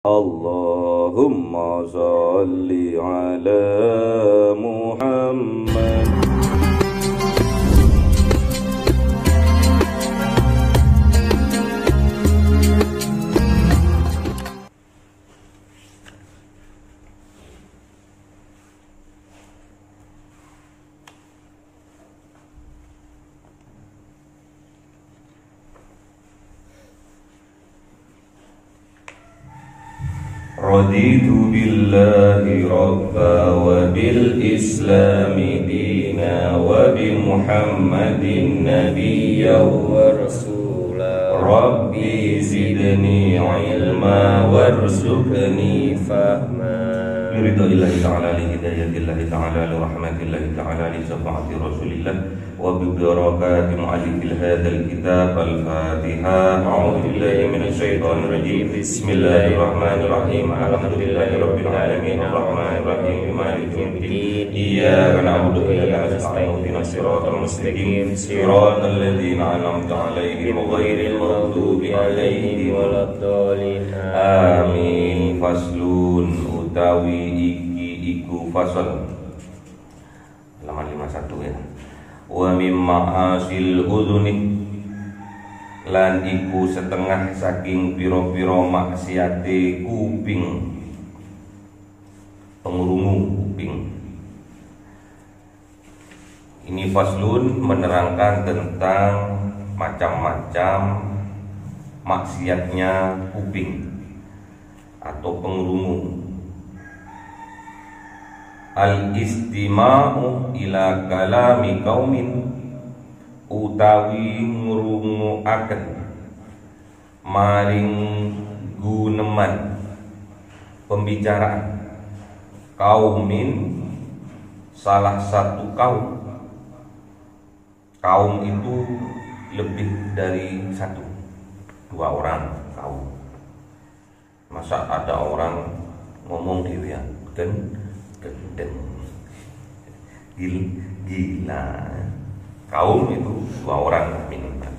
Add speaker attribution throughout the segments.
Speaker 1: Allahumma salli ala Muhammad. Raditu billahi rabba wa bil islami dina wa bi Muhammadin nabiyya wa rasula. Rabbi zidni ilma warzuqni fahma. Biridaillahi ta'ala li hidayatillahi ta'ala li rahmatillahi ta'ala li syafaati rasulillah wa bi barakati mu'allifil hadzal kitab al-Fatihah. A'udzu billahi minasy syaithanir rajim. Bismillahirrahmanirrahim. Alhamdulillahi rabbil alamin arrahmanir rahim maliki yaumiddin. Iyyaka na'budu wa iyyaka nasta'in ihdinas siratal mustaqim siratal ladzina an'amta 'alaihim ghairil maghdubi 'alaihim waladdallin. Amin. Faslun utawi iki iku fasal halaman 51 ya. Wa mimma asil udhuni lan iku setengah saking piro-piro maksiate kuping, pengrungu kuping. Ini faslun menerangkan tentang macam-macam maksiatnya kuping atau pengrungu. Al-istima'u ila kalami qaumin utawi ngrungokaken maring guneman pembicaraan kaumin salah satu kaum. Kaum itu lebih dari satu, dua orang kaum. Masa ada orang ngomong gitu ya, gila. Kaum itu dua orang minimal.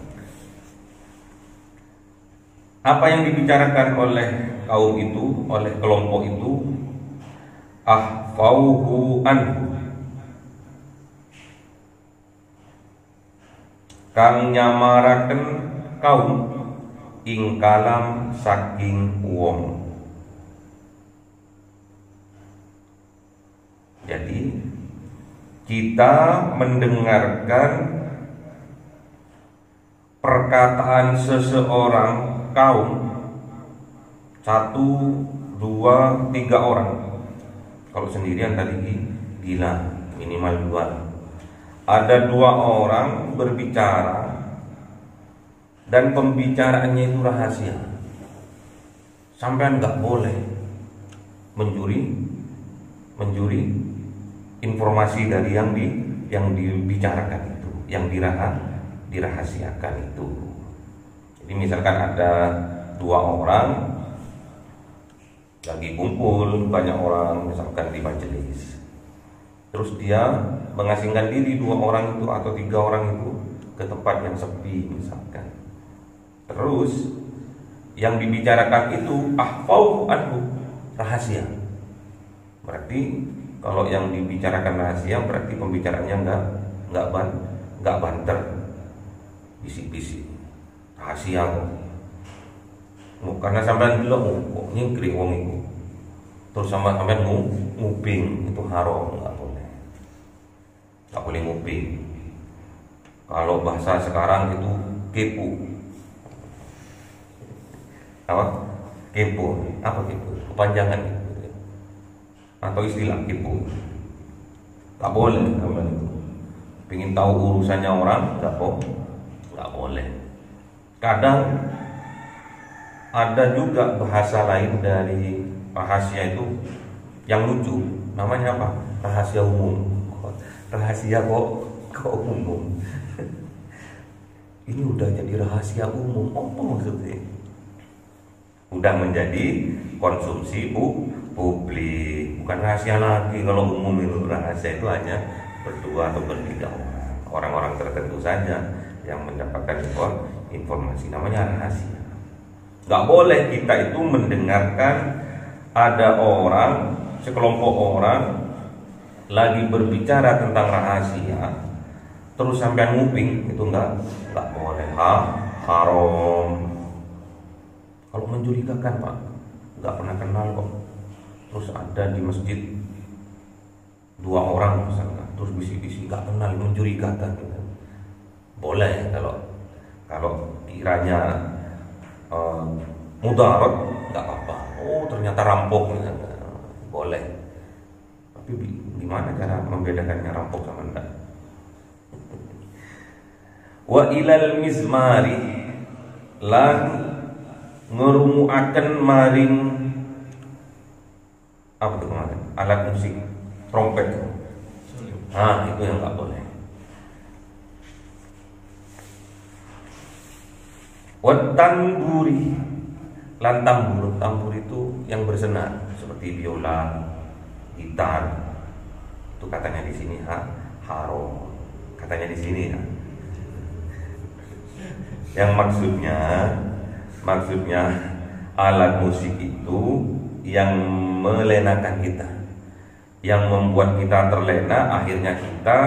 Speaker 1: Apa yang dibicarakan oleh kaum itu, oleh kelompok itu, ahfauhu anhu, kang nyamaraken kaum ing kalam saking wong. Jadi kita mendengarkan perkataan seseorang kaum, satu, dua, tiga orang. Kalau sendirian tadi gila, minimal dua. Ada dua orang berbicara dan pembicaraannya itu rahasia. Sampai nggak boleh mencuri informasi dari yang dibicarakan itu, yang dirahasiakan itu. Jadi misalkan ada dua orang lagi kumpul, banyak orang misalkan di majelis, terus dia mengasingkan diri dua orang itu atau tiga orang itu ke tempat yang sepi misalkan. Terus yang dibicarakan itu ahfau anhu, rahasia. Berarti kalau yang dibicarakan rahasia berarti pembicaraannya nggak banter, bisik-bisik, rahasia kok. Karena sampean bilang kok nyingkri wong itu, terus sampean nguping, itu haram, nggak boleh nguping. Kalau bahasa sekarang itu kepo. Apa? Kepo. Apa kepo? Kepanjangan itu. Atau istilah kepo. Gak boleh namanya itu. Pengen tahu urusannya orang, gak boleh. Kadang ada juga bahasa lain dari rahasia itu yang lucu. Namanya apa? Rahasia umum. Rahasia kok umum. Ini udah jadi rahasia umum. Apa maksudnya? Udah menjadi konsumsi publik, bukan rahasia lagi. Kalau umum itu rahasia itu hanya berdua atau bertiga orang tertentu saja yang mendapatkan informasi, namanya rahasia. Nggak boleh kita itu mendengarkan ada orang, sekelompok orang lagi berbicara tentang rahasia, terus sampai nguping, itu nggak boleh. Haram. Kalau mencurigakan Pak, nggak pernah kenal kok, terus ada di masjid 2 orang misalnya, terus bisik-bisik nggak kenal, mencurigakan. Boleh kalau kiranya mudarat, nggak apa-apa. Oh ternyata rampok, boleh. Tapi gimana cara membedakannya rampok sama enggak? Wa ilal mizmari, lan ngerumuaken maring apa tuh kemarin? Alat musik, trompet. Itu yang nggak boleh. Wa tamburi, lan tambur itu yang bersenar seperti biola, gitar. Itu katanya di sini haram. Katanya di sini ya. Yang maksudnya alat musik itu yang melenakan kita, yang membuat kita terlena, akhirnya kita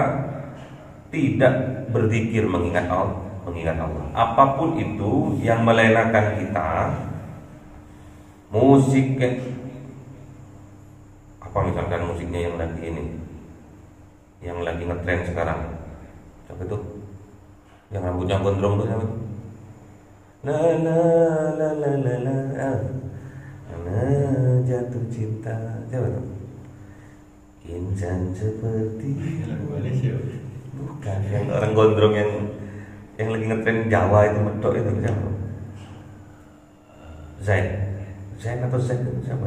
Speaker 1: tidak berzikir mengingat Allah. Apapun itu yang melenakan kita, musik apa misalkan musiknya yang lagi ini, yang lagi ngetren sekarang, siapa itu? Yang rambutnya gondrong tuh siapa? La la la la la la, jatuh cinta, siapa tuh? Insan seperti bukan, yang orang gondrong yang lagi ngetren Jawa itu, medok itu siapa? Zain atau Zain itu siapa?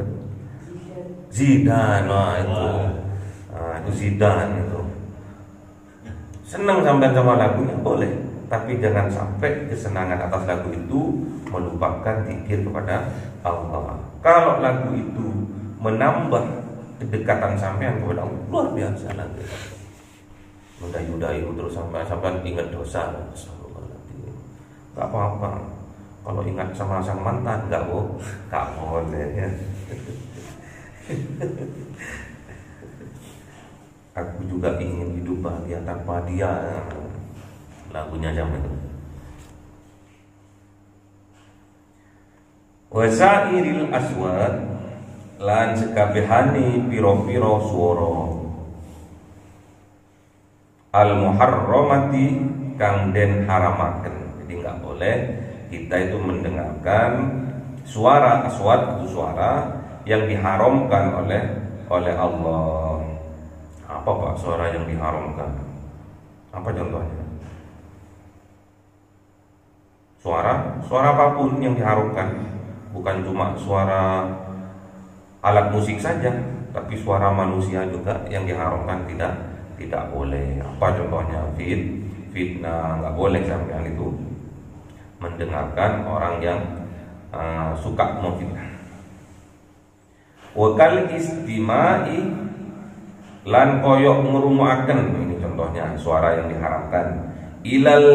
Speaker 1: Zidan, itu Zidan itu. Senang sampai sama lagunya boleh, tapi jangan sampai kesenangan atas lagu itu melupakan zikir kepada Allah. Kalau lagu itu menambah kedekatan sampean kepada Allah, luar biasa nanti. Mendayu-dayu terus sampai ingat dosa. Gak apa-apa. Kalau ingat sama sang mantan gak boleh ya. Aku juga ingin hidup bahagia tanpa dia. Lagunya jam itu. Wasairil aswad, lan sekabehane piro-piro swara al muharramati kang den haramaken. Jadi nggak boleh kita itu mendengarkan suara aswad, itu suara yang diharamkan oleh Allah. Apa Pak suara yang diharamkan? Apa contohnya? Suara apapun yang diharamkan, bukan cuma suara alat musik saja, tapi suara manusia juga yang diharamkan, tidak boleh. Apa contohnya? Fitnah, nggak boleh sampean itu mendengarkan orang yang suka memfitnah. Wakal istimai, lan koyok ngrungoaken, ini contohnya suara yang diharamkan. Ilal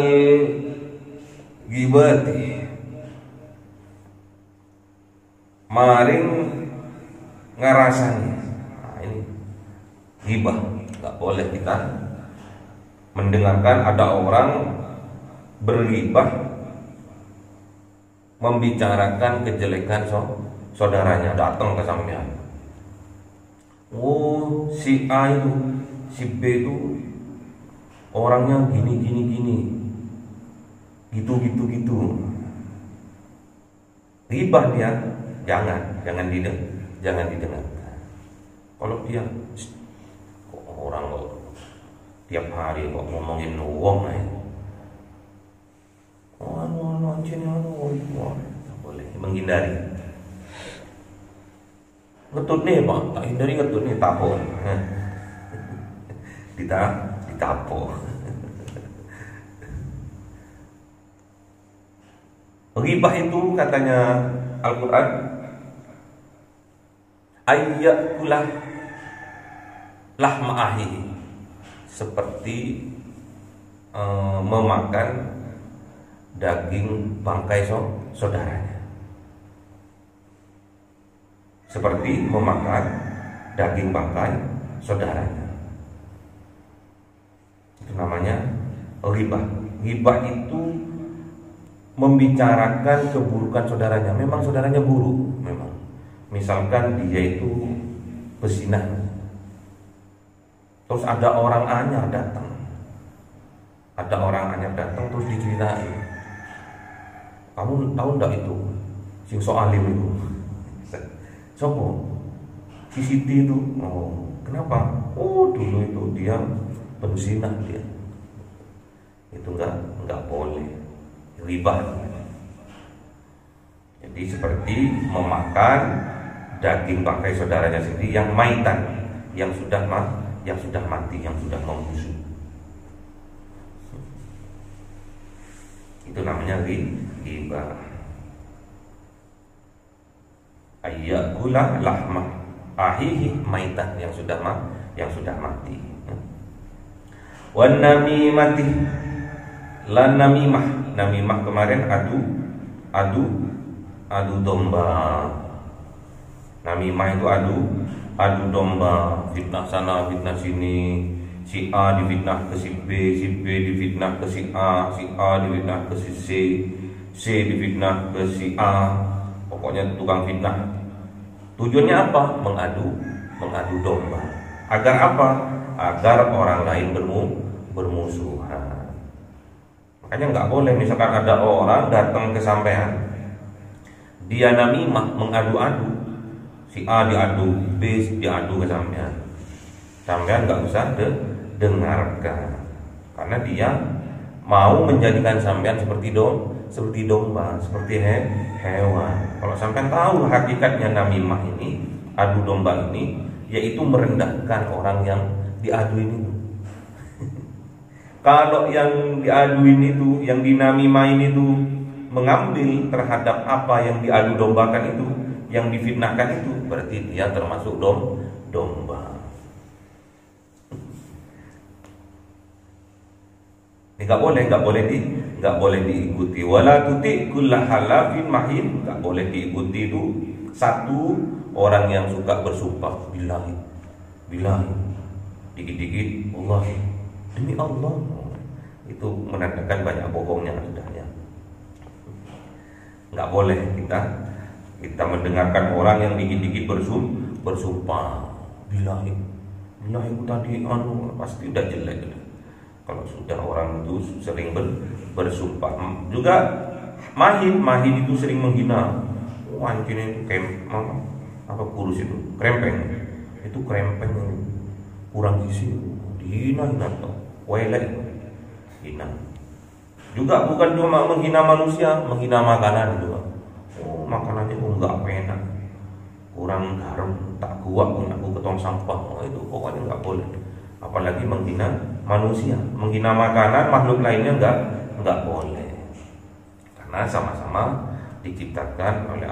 Speaker 1: ghibati, maring ngarasani. Ini ghibah, nggak boleh kita mendengarkan ada orang berghibah, membicarakan kejelekan saudaranya, datang ke sampean. Oh, si A itu, si B itu orangnya gini. Gitu. Ghibah dia, jangan didengar. Kalau dia kok orang kok tiap hari kok ngomongin uang boleh menghindari. Ngetut nih Pak, tak hindari ngetut nih, tapo. Ditapo. Ghibah itu katanya Al-Quran, ayyakulah lahma ahi, seperti memakan daging bangkai saudaranya. seperti memakan daging bangkai saudaranya. Itu namanya ghibah. Ghibah itu membicarakan keburukan saudaranya. Memang saudaranya buruk, memang. Misalkan dia itu pezinah, terus ada orang anyar datang. Ada orang anyar datang terus diceritain, kamu tahu enggak itu sing so alim itu? Sopo? Si Siti itu. Oh, kenapa? Oh, dulu itu dia penzina dia. Itu enggak boleh. Ghibah. Jadi seperti memakan daging bangkai saudaranya sendiri yang maitan, yang sudah mati, yang sudah membusuk. Itu namanya ghibah. Ayyakula lahmah ahihi maitan, yang sudah mati. Wan namimati, lan namimah. Namimah kemarin adu domba. Namimah itu adu domba, fitnah sana fitnah sini, si A difitnah ke si B difitnah ke si A difitnah ke si C difitnah ke si A. Pokoknya tukang fitnah. Tujuannya apa? Mengadu domba. Agar apa? Agar orang lain bermusuhan. Makanya nggak boleh misalkan ada orang datang ke sampean, dia namimah, mengadu-adu. Si A diadu, B diadu ke sampean. Sampean nggak usah dengarkan, karena dia mau menjadikan sampean seperti domba, seperti hewan. Kalau sampean tahu hakikatnya namimah ini, adu domba ini, yaitu merendahkan orang yang diaduin itu. Kalau yang diaduin itu, yang dinamimain itu mengambil terhadap apa yang diadu dombakan itu, yang difitnahkan itu, berarti dia termasuk domba. Ini nggak boleh diikuti. Wala tuti kulla halafin mahin, nggak boleh diikuti itu satu orang yang suka bersumpah billahi, dikit-dikit Allah, demi Allah. Itu menandakan banyak bohongnya sudahnya. Nggak boleh kita mendengarkan orang yang dikit-dikit bersumpah billahi aku tadi pasti udah jelek. Kalau sudah orang itu sering bersumpah. Juga mahin itu sering menghina. Anjing itu apa kurus itu, krempeng. Itu krempeng kurang gizi, dihina tuh, welek, hina. Juga bukan cuma menghina manusia, menghina makanan juga. Oh, makanannya itu enggak enak, kurang garam, tak kuat aku ke tong sampah. Oh, itu pokoknya enggak boleh. Apalagi menghina manusia, menghina makanan makhluk lainnya enggak boleh. Karena sama-sama diciptakan oleh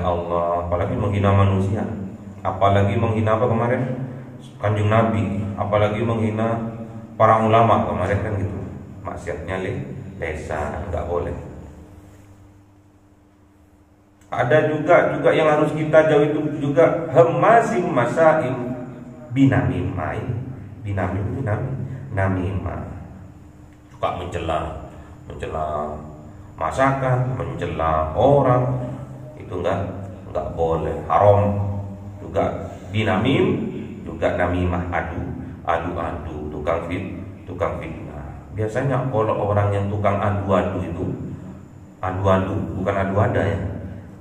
Speaker 1: Allah. Apalagi menghina manusia, apalagi menghina apa kemarin? Kanjeng Nabi, apalagi menghina para ulama kemarin kan gitu. Maksiatnya lesan, enggak boleh. Ada juga yang harus kita jauh itu juga hemazim masaim binamimai. Namimah, suka mencela masakan, mencela orang, itu enggak boleh, haram. Juga binamim, juga namimah, adu, tukang fitnah. Biasanya kalau orang yang tukang adu itu, bukan adu ada ya,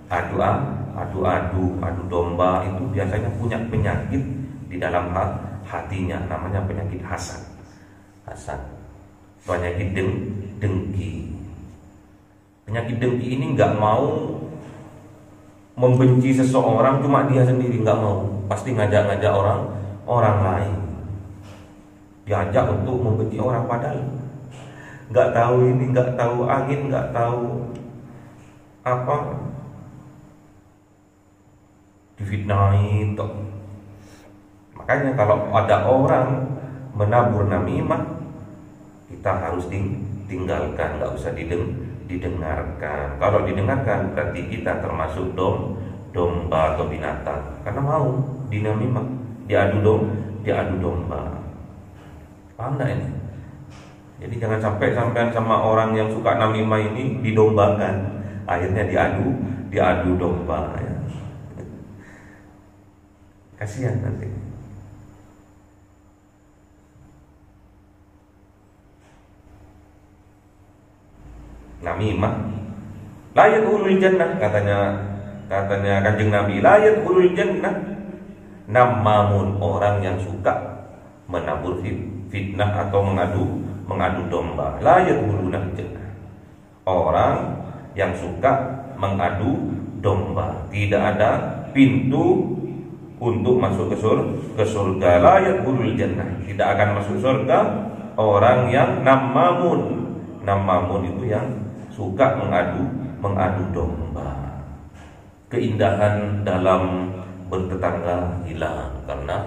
Speaker 1: adu domba itu biasanya punya penyakit di dalam hatinya, namanya penyakit hasad, penyakit dengki. Penyakit dengki ini nggak mau membenci seseorang, cuma dia sendiri nggak mau, pasti ngajak orang lain, diajak untuk membenci orang, padahal nggak tahu ini, nggak tahu angin, nggak tahu apa, difitnahin toh. Makanya kalau ada orang menabur namimah, kita harus tinggalkan, nggak usah didengarkan. Kalau didengarkan berarti kita termasuk domba atau binatang, karena mau dinamimah, diadu domba. Paham nggak ini? Jadi jangan sampai sampean sama orang yang suka namimah ini didombakan, akhirnya diadu domba ya. Kasihan nanti. Namimah la yadkhulul jannah, katanya Kanjeng Nabi, la yadkhulul jannah namamun, orang yang suka menabur fitnah atau mengadu domba. La yadkhuluna jannah, orang yang suka mengadu domba, tidak ada pintu untuk masuk ke surga. La yadkhulul jannah, tidak akan masuk surga orang yang namamun itu yang suka mengadu domba. Keindahan dalam bertetangga hilang karena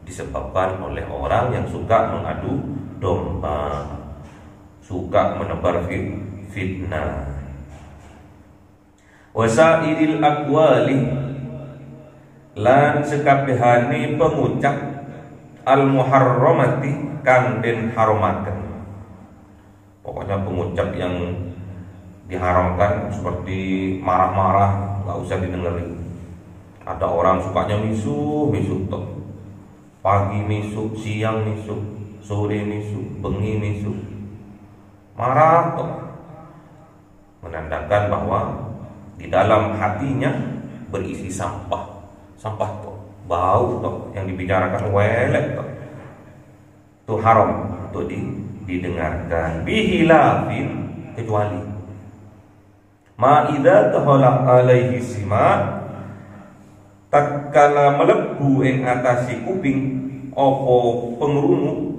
Speaker 1: disebabkan oleh orang yang suka mengadu domba, suka menebar fitnah. Wasairil aqwali, lan sekabehane pengucap al muharramati kang den haromaken. Pokoknya pengucap yang diharamkan seperti marah-marah nggak usah didengerin. Ada orang sukanya misuh toh. Pagi misuh, siang misuh, sore misuh, bengi misuh, marah toh. Menandakan bahwa di dalam hatinya berisi sampah toh, bau toh, yang dibicarakan welek toh. Itu haram untuk didengarkan. Bihilafin, kecuali ma idza tahala alaihi sima, tatkala melebu ing atasi kuping apa pengrungu,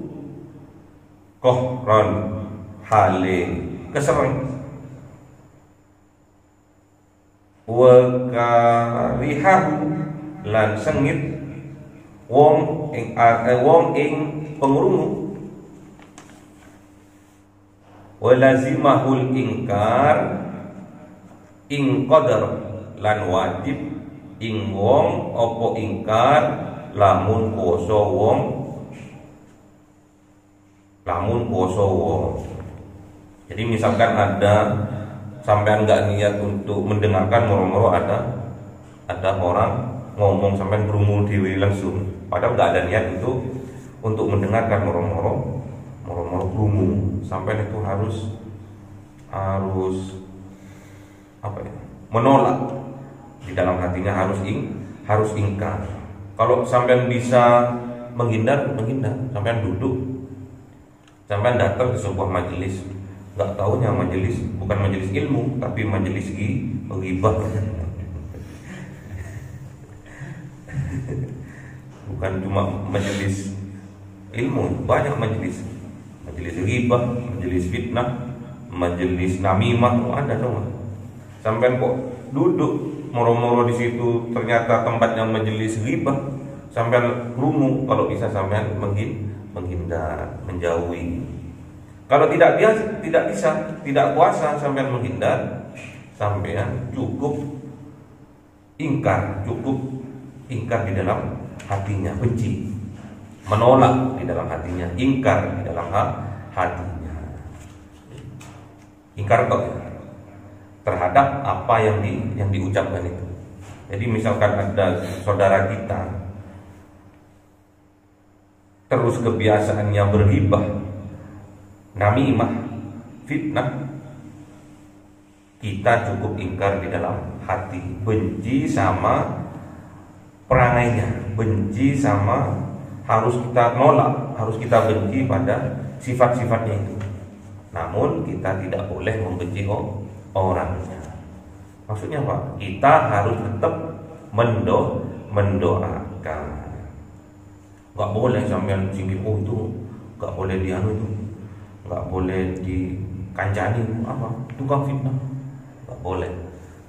Speaker 1: kohron hale kesereng, wa karihahu lan sengit wong ing pengrungu, wa lazimahul ingkar ing qadar lan wajib ing wong apa ingkar lamun kuwasa wong. Jadi misalkan ada sampean nggak niat untuk mendengarkan, moro-moro ada orang ngomong sampean berumur dhewe langsung, padahal nggak ada niat untuk mendengarkan, moro-moro berumur, sampean itu harus menolak di dalam hatinya, harus ingkar. Kalau sampean bisa menghindar, sampean duduk, sampean datang ke sebuah majelis, nggak taunya majelis bukan majelis ilmu tapi majelis ghibah. Bukan cuma majelis ilmu, banyak majelis ghibah, majelis fitnah, majelis namimah, ada semua. Sampai kok duduk moro-moro di situ, ternyata tempatnya majelis ghibah, sampai rungu, kalau bisa sampai menghindar, menjauhi. Kalau tidak kuasa sampai menghindar, sampai cukup ingkar di dalam hatinya, benci, menolak di dalam hatinya, ingkar di dalam hatinya. Ingkar kok terhadap apa yang diucapkan itu. Jadi misalkan ada saudara kita terus kebiasaannya berghibah, namimah, fitnah, kita cukup ingkar di dalam hati, benci sama perangainya, benci sama, harus kita nolak, harus kita benci pada sifat-sifatnya itu. Namun kita tidak boleh membenci orangnya. Maksudnya apa? Kita harus tetap mendoakan. Gak boleh sampean sini itu, gak boleh dianu itu, gak boleh dikancani apa tukang fitnah, gak boleh.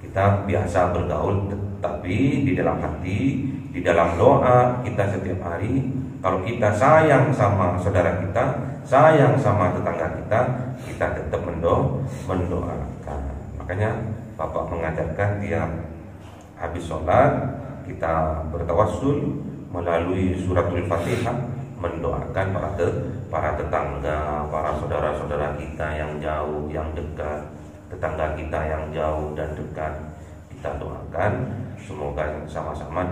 Speaker 1: Kita biasa bergaul, tapi di dalam hati, di dalam doa kita setiap hari, kalau kita sayang sama saudara kita, sayang sama tetangga kita tetap mendoakan. Makanya Bapak mengajarkan tiap habis sholat kita bertawassul melalui suratul Fatihah, mendoakan para tetangga, para saudara-saudara kita yang jauh, yang dekat, tetangga kita yang jauh dan dekat. Kita doakan semoga sama-sama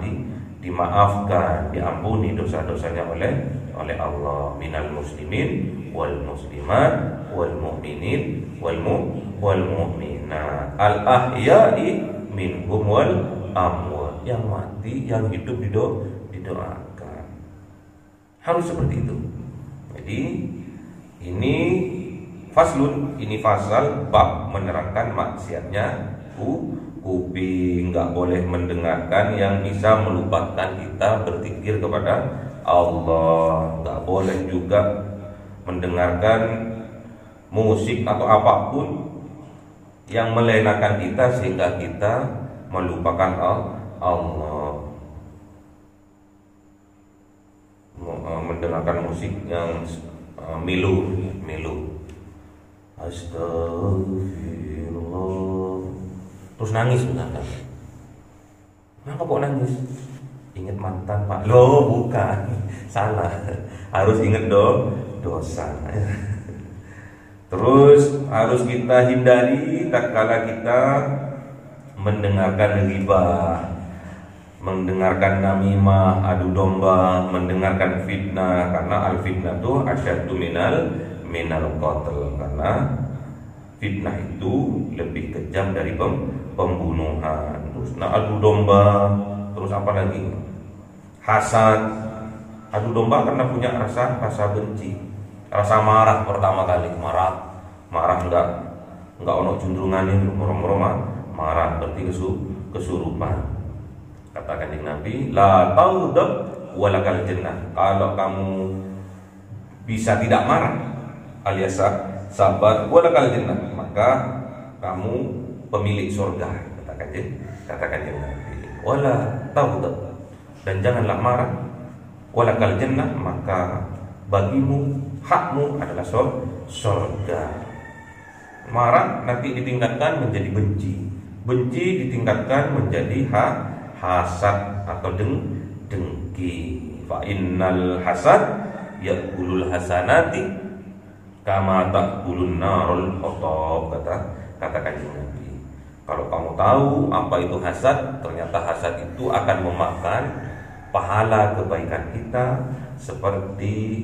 Speaker 1: dimaafkan, diampuni dosa-dosanya oleh Allah, minal muslimin wal muslimat wal mu'minin wal mu'minat al ahya'i minhum wal amwat, yang mati, yang hidup didoakan. Harus seperti itu. Jadi ini faslun, ini fasal bab menerangkan maksiatnya kuping. Nggak boleh mendengarkan yang bisa melupakan kita berzikir kepada Allah. Nggak boleh juga mendengarkan musik atau apapun yang melenakan kita sehingga kita melupakan Allah. Mendengarkan musik yang milu. Astagfirullah. Terus nangis misalkan. Kenapa kok nangis? Ingat mantan Pak. Loh bukan, salah. Harus ingat dosa. Terus harus kita hindari tatkala kita mendengarkan ghibah, mendengarkan namimah, adu domba, mendengarkan fitnah, karena al-fitnah itu asyaddu minal qatl, karena fitnah itu lebih kejam dari pembunuhan. Terus adu domba, terus apa lagi? Hasad. Adu domba karena punya rasa benci, rasa marah pertama kali, marah enggak ono cenderungannya, moro-moro marah, berarti kesurupan. Kata Kanjeng Nabi, la taudab walakal jannah. Kalau kamu bisa tidak marah alias sabar, walakal jannah, maka kamu pemilik surga. Kata Kanjeng Nabi, wala taudab, dan janganlah marah, walakal jannah, maka bagimu, hakmu adalah surga. Marah nanti ditingkatkan menjadi benci ditingkatkan menjadi hasad atau dengki. Fa innal hasad yaqulul hasanati kama taqulun narul hatab, kata Kanjeng Nabi. Kalau kamu tahu apa itu hasad, ternyata hasad itu akan memakan pahala kebaikan kita seperti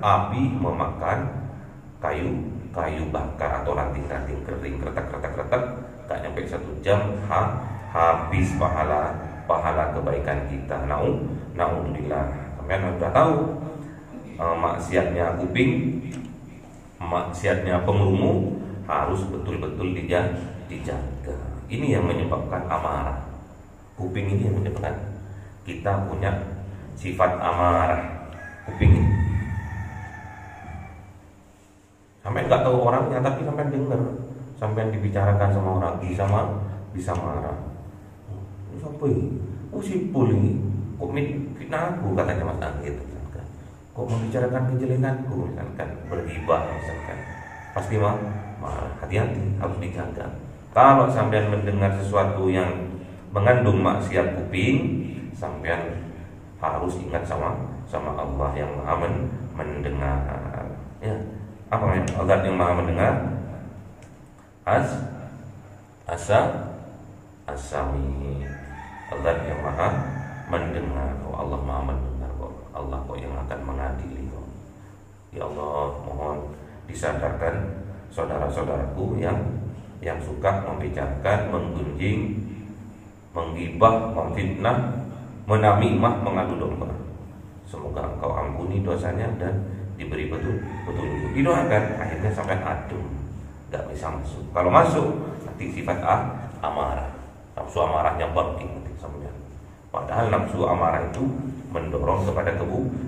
Speaker 1: api memakan kayu bakar atau ranting-ranting kering, kretek, gak nyampe 1 jam habis pahala kebaikan kita. Naudzubillah. Kalian sudah tahu maksiatnya kuping, maksiatnya pengungu harus betul-betul dijaga. Ini yang menyebabkan amarah. Kuping ini yang menyebabkan kita punya sifat amarah. Kuping ini. Sampai nggak tahu orangnya, tapi sampai dengar, sampai dibicarakan sama orang, bisa marah. Siapa ini? Sipul ini. Kok fitnah aku, katanya Mas Anggit, misalkan. Kok membicarakan kejelekanku, misalkan, berghibah, misalkan. Pasti marah. Hati-hati, harus dijaga. Kalau sampean mendengar sesuatu yang mengandung maksiat kuping, sampean harus ingat sama Allah yang Maha mendengar. Ya. Apa namanya? Allah yang Maha mendengar. As-Sami. Allah yang Maha mendengar. Oh, Allah Maha mendengar kok. Allah kok yang akan mengadili kok. Ya Allah, mohon disadarkan saudara-saudaraku yang suka membicarakan, menggunjing, menggibah, memfitnah, menamimah, mengadu domba. Semoga Engkau ampuni dosanya dan diberi petunjuk. Didoakan, akhirnya sampai adem, nggak bisa masuk. Kalau masuk, nanti sifat amarah, nafsu amarahnya bangkit nanti sampai. Padahal nafsu amarah itu mendorong kepada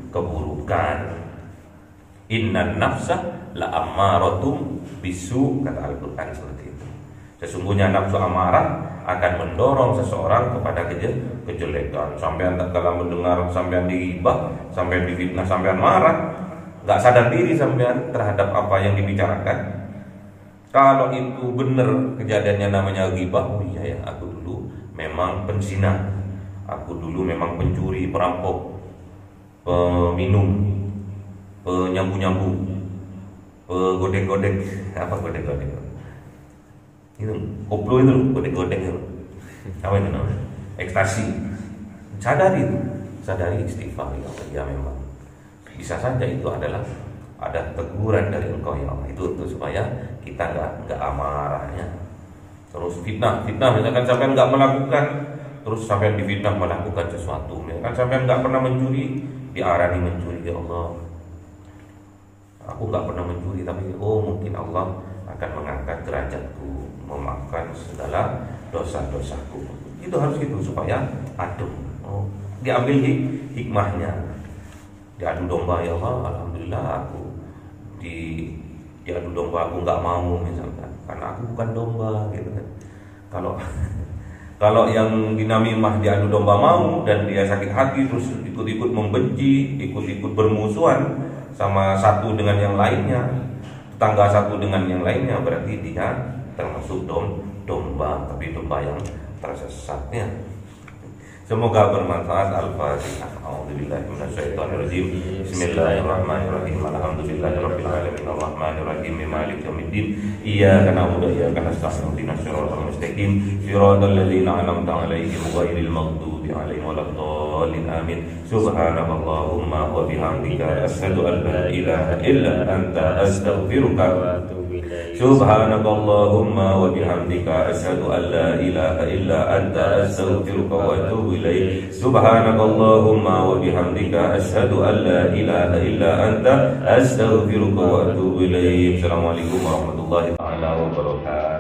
Speaker 1: keburukan. Innan nafsa la ammaratum bisu, kata Al-Quran seperti itu. Sesungguhnya nafsu amarah akan mendorong seseorang kepada kejelekan. Sampean tak kalah mendengar, sampean digibah, sampean difitnah, sampean marah, nggak sadar diri sampean terhadap apa yang dibicarakan. Kalau itu benar kejadiannya namanya ghibah, oh iya ya, aku dulu memang penzina, aku dulu memang pencuri, perampok, peminum, penyambu-nyambu, pegodek-godek, apa godek-godek? Itu koplo itu, godek-godek itu. Apa itu namanya? Ekstasi. Sadari itu, sadari istighfar ya Allah, ya memang. Bisa saja itu adalah ada teguran dari engkau ya Allah, itu untuk supaya kita nggak amarahnya. Terus fitnah misalkan sampai nggak melakukan, terus sampai difitnah melakukan sesuatu, misalkan sampai nggak pernah mencuri, diarani mencuri ya Allah. Aku nggak pernah mencuri, tapi mungkin Allah akan mengangkat derajatku, memaafkan segala dosa-dosaku. Itu harus gitu supaya adem. Diambil hikmahnya. Diadu domba ya Allah, alhamdulillah aku diadu domba, aku nggak mau misalkan, karena aku bukan domba gitu kan. Kalau yang dinamimah diadu domba mau dan dia sakit hati terus ikut-ikut membenci, ikut-ikut bermusuhan sama satu dengan yang lainnya, tetangga satu dengan yang lainnya, berarti dia termasuk domba, tapi domba yang tersesatnya. Semoga bermanfaat. Al-Fatihah. A'udzubillahi minasyaitonirrajim. Bismillahirrahmanirrahim. Alhamdulillahirabbil alamin arrahmanirrahim maliki yaumiddin. Iyyaka na'budu wa iyyaka nasta'in. Ihdinas siratal mustaqim. Siratal ladzina an'amta 'alaihim ghairil maghdubi 'alaihim waladdallin. Amin. Subhanakallahumma wa bihamdika asyhadu an la ilaha illa anta astaghfiruka wa atubu ilaik. Subhanakallahumma wa bihamdika asyhadu an la ilaha illa anta astaghfiruka wa atubu ilaik. Subhanakallahumma wa bihamdika asyhadu an la ilaha illa anta astaghfiruka wa atubu ilaik. Assalamualaikum warahmatullahi wabarakatuh.